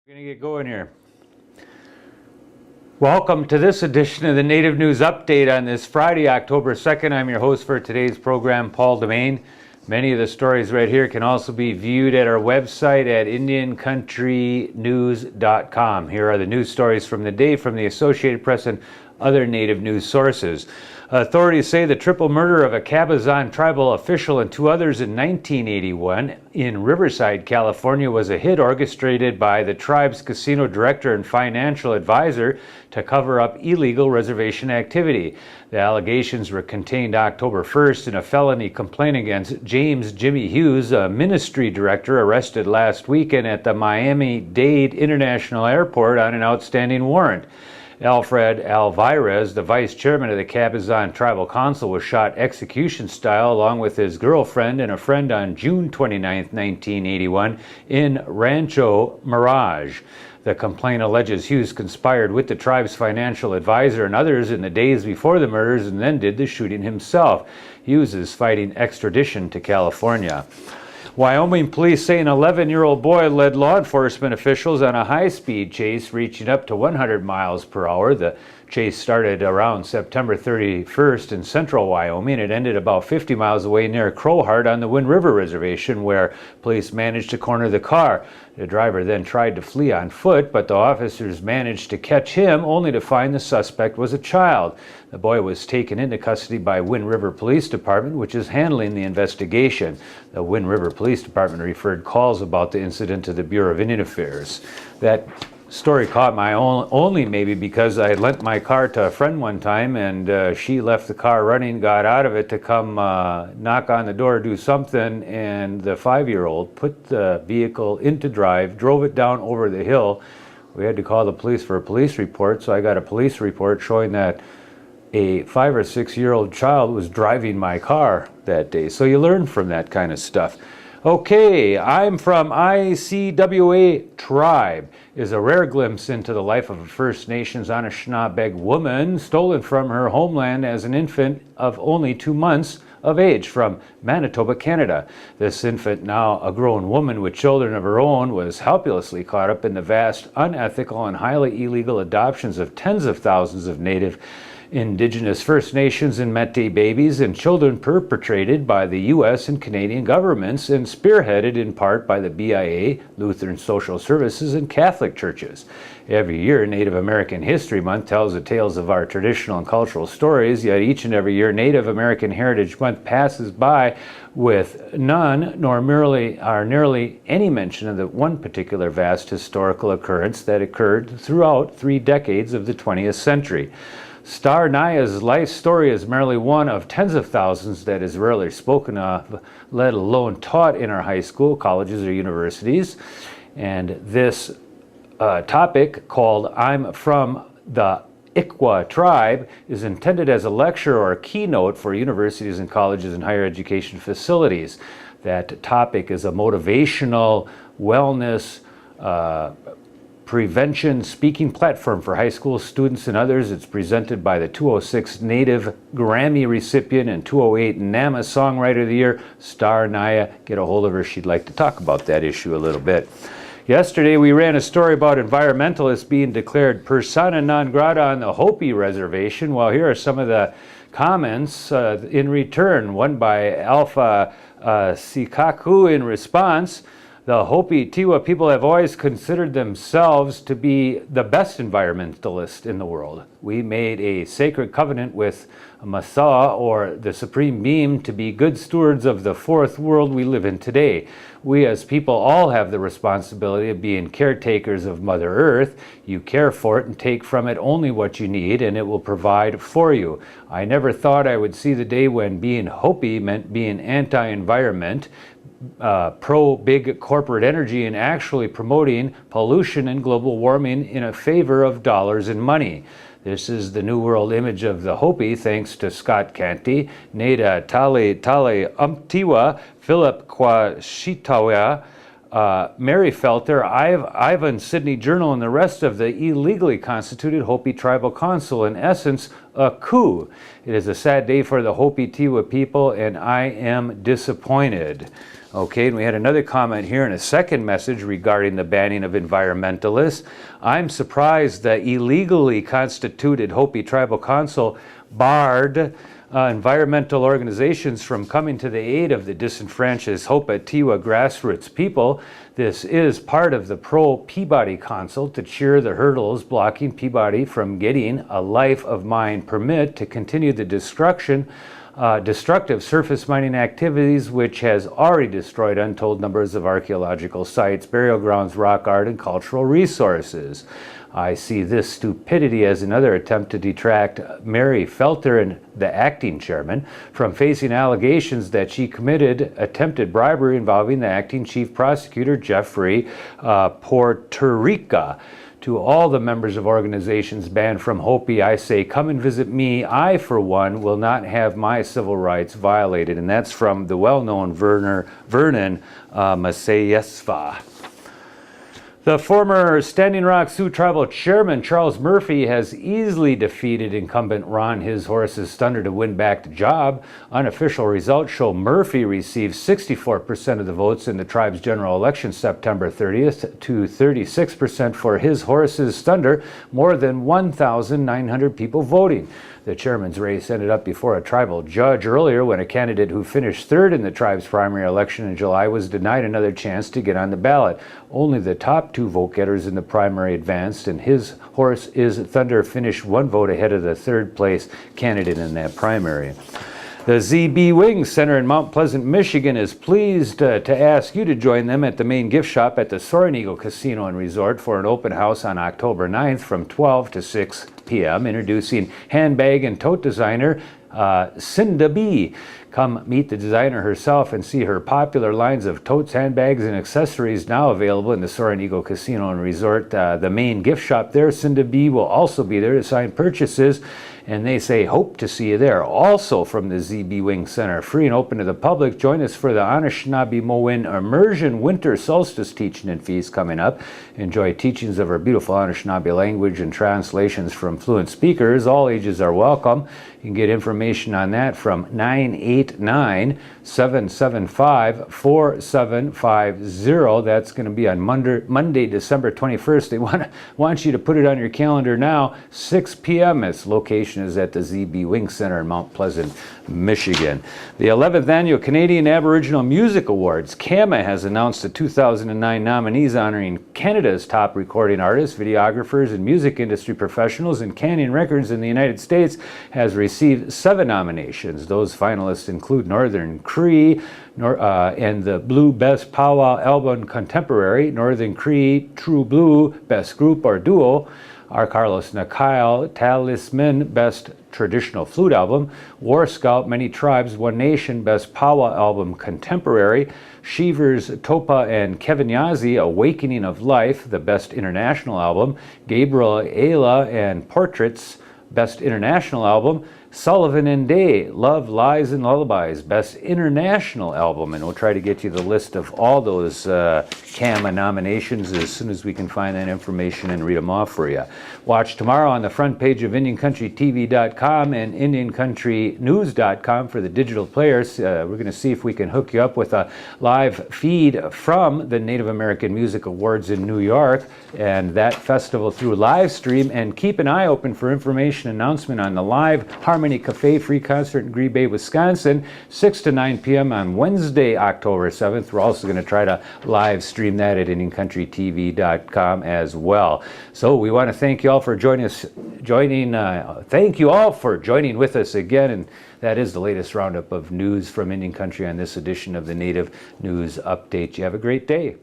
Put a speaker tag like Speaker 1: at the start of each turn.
Speaker 1: We're going to get going here. Welcome to this edition of the Native News Update on this Friday, October 2nd. I'm your host for today's program, Paul Demain. Many of the stories right here can also be viewed at our website at IndianCountryNews.com. Here are the news stories from the day from the Associated Press and other Native news sources. Authorities say the triple murder of a Cabazon tribal official and two others in 1981 in Riverside, California was a hit orchestrated by the tribe's casino director and financial advisor to cover up illegal reservation activity. The allegations were contained October 1st in a felony complaint against James Jimmy Hughes, a ministry director arrested last weekend at the Miami-Dade International Airport on an outstanding warrant. Alfred Alvarez, the vice chairman of the Cabazon Tribal Council, was shot execution style along with his girlfriend and a friend on June 29, 1981 in Rancho Mirage. The complaint alleges Hughes conspired with the tribe's financial advisor and others in the days before the murders and then did the shooting himself. Hughes is fighting extradition to California. Wyoming police say an 11-year-old boy led law enforcement officials on a high-speed chase reaching up to 100 miles per hour. The chase started around September 31st in central Wyoming. It ended about 50 miles away near Crowheart on the Wind River Reservation, where police managed to corner the car. The driver then tried to flee on foot, but the officers managed to catch him, only to find the suspect was a child. The boy was taken into custody by Wind River Police Department, which is handling the investigation. The Wind River Police Department referred calls about the incident to the Bureau of Indian Affairs. That story caught my own only maybe because I lent my car to a friend one time, and she left the car running, got out of it to come knock on the door, do something, and the 5-year-old put the vehicle into drive, drove it down over the hill. We had to call the police for a police report, so I got a police report showing that a 5 or 6-year-old child was driving my car that day. So you learn from that kind of stuff. Okay, I'm from ICWA Tribe is a rare glimpse into the life of a First Nations Anishinaabe woman stolen from her homeland as an infant of only 2 months of age from Manitoba, Canada. This infant, now a grown woman with children of her own, was helplessly caught up in the vast, unethical, and highly illegal adoptions of tens of thousands of Native, Indigenous, First Nations, and Métis babies and children perpetrated by the U.S. and Canadian governments and spearheaded in part by the BIA, Lutheran Social Services, and Catholic churches. Every year, Native American History Month tells the tales of our traditional and cultural stories, yet each and every year Native American Heritage Month passes by with none nor nearly any mention of the one particular vast historical occurrence that occurred throughout 3 decades of the 20th century. Star Naya's life story is merely one of tens of thousands that is rarely spoken of, let alone taught in our high school, colleges, or universities. And this topic, called I'm from the Ikwa Tribe, is intended as a lecture or a keynote for universities and colleges and higher education facilities. That topic is a motivational, wellness, prevention speaking platform for high school students and others. It's presented by the 2006 Native Grammy recipient and 2008 NAMA Songwriter of the Year, Star Naya. Get a hold of her. She'd like to talk about that issue a little bit. Yesterday we ran a story about environmentalists being declared persona non grata on the Hopi Reservation. Well, here are some of the comments in return. One by Alpha Sikaku in response. The Hopi Tiwa people have always considered themselves to be the best environmentalists in the world. We made a sacred covenant with Masa, or the Supreme Being, to be good stewards of the fourth world we live in today. We as people all have the responsibility of being caretakers of Mother Earth. You care for it and take from it only what you need, and it will provide for you. I never thought I would see the day when being Hopi meant being anti-environment, pro-big corporate energy, and actually promoting pollution and global warming in a favor of dollars and money. This is the New World image of the Hopi, thanks to Scott Canty, Neda Tale Umptiwa, Philip Kwashitawa, Mary Felter, Ivan Sydney Journal, and the rest of the illegally constituted Hopi Tribal Council. In essence, a coup. It is a sad day for the Hopi Tiwa people, and I am disappointed. Okay, and we had another comment here in a second message regarding the banning of environmentalists. I'm surprised the illegally constituted Hopi Tribal Council barred environmental organizations from coming to the aid of the disenfranchised Hopi Tiwa grassroots people. This is part of the pro-Peabody Council to cheer the hurdles blocking Peabody from getting a life of mine permit to continue the destructive surface mining activities, which has already destroyed untold numbers of archaeological sites, burial grounds, rock art, and cultural resources. I see this stupidity as another attempt to detract Mary Felter, and the acting chairman, from facing allegations that she committed attempted bribery involving the acting chief prosecutor, Jeffrey Portorica. To all the members of organizations banned from Hopi, I say, come and visit me. I, for one, will not have my civil rights violated. And that's from the well-known Vernon Masayesva. The former Standing Rock Sioux Tribal Chairman Charles Murphy has easily defeated incumbent Ron His Horses Thunder to win back the job. Unofficial results show Murphy received 64% of the votes in the tribe's general election September 30th to 36% for His Horses Thunder, more than 1,900 people voting. The chairman's race ended up before a tribal judge earlier when a candidate who finished third in the tribe's primary election in July was denied another chance to get on the ballot. Only the top two vote-getters in the primary advanced, and His Horse is Thunder finished one vote ahead of the third place candidate in that primary. The ZB Wings Center in Mount Pleasant, Michigan is pleased to ask you to join them at the main gift shop at the Soaring Eagle Casino and Resort for an open house on October 9th from 12 to 6 p.m. Introducing handbag and tote designer Cinda B. Come meet the designer herself and see her popular lines of totes, handbags, and accessories now available in the Soaring Eagle Casino and Resort. The main gift shop there, Cinda B, will also be there to sign purchases, and they say hope to see you there. Also from the ZB Wing Center, free and open to the public, join us for the Anishinaabe-Mowen Immersion Winter Solstice Teaching and Feast coming up. Enjoy teachings of our beautiful Anishinaabe language and translations from fluent speakers. All ages are welcome. You can get information on that from 989-775-4750. That's going to be on Monday, December 21st. They want you to put it on your calendar now, 6 p.m. Its location is at the ZB Wing Center in Mount Pleasant, Michigan. The 11th Annual Canadian Aboriginal Music Awards, CAMA, has announced the 2009 nominees honoring Canada's top recording artists, videographers, and music industry professionals, and Canyon Records in the United States has received 7 nominations. Those finalists include Northern Cree and the Blue Best Powwow Album Contemporary, Northern Cree True Blue Best Group or Duo, R. Carlos Nakyle Talisman Best Traditional Flute Album, War Scout Many Tribes One Nation Best Powwow Album Contemporary, Shivers Topa and Kevin Yazzie Awakening of Life, the Best International Album, Gabriel Ayla and Portraits Best International Album, Sullivan and Day, Love, Lies, and Lullabies, Best International Album. And we'll try to get you the list of all those CAMA nominations as soon as we can find that information and read them off for you. Watch tomorrow on the front page of IndianCountryTV.com and IndianCountryNews.com for the digital players. We're going to see if we can hook you up with a live feed from the Native American Music Awards in New York and that festival through live stream. And keep an eye open for information announcement on the live Harmony Cafe free concert in Green Bay, Wisconsin, 6 to 9 p.m. on Wednesday, October 7th. We're also going to try to live stream that at IndianCountryTV.com as well. So we want to thank you all for thank you all for joining with us again. And that is the latest roundup of news from Indian Country on this edition of the Native News Update. You have a great day.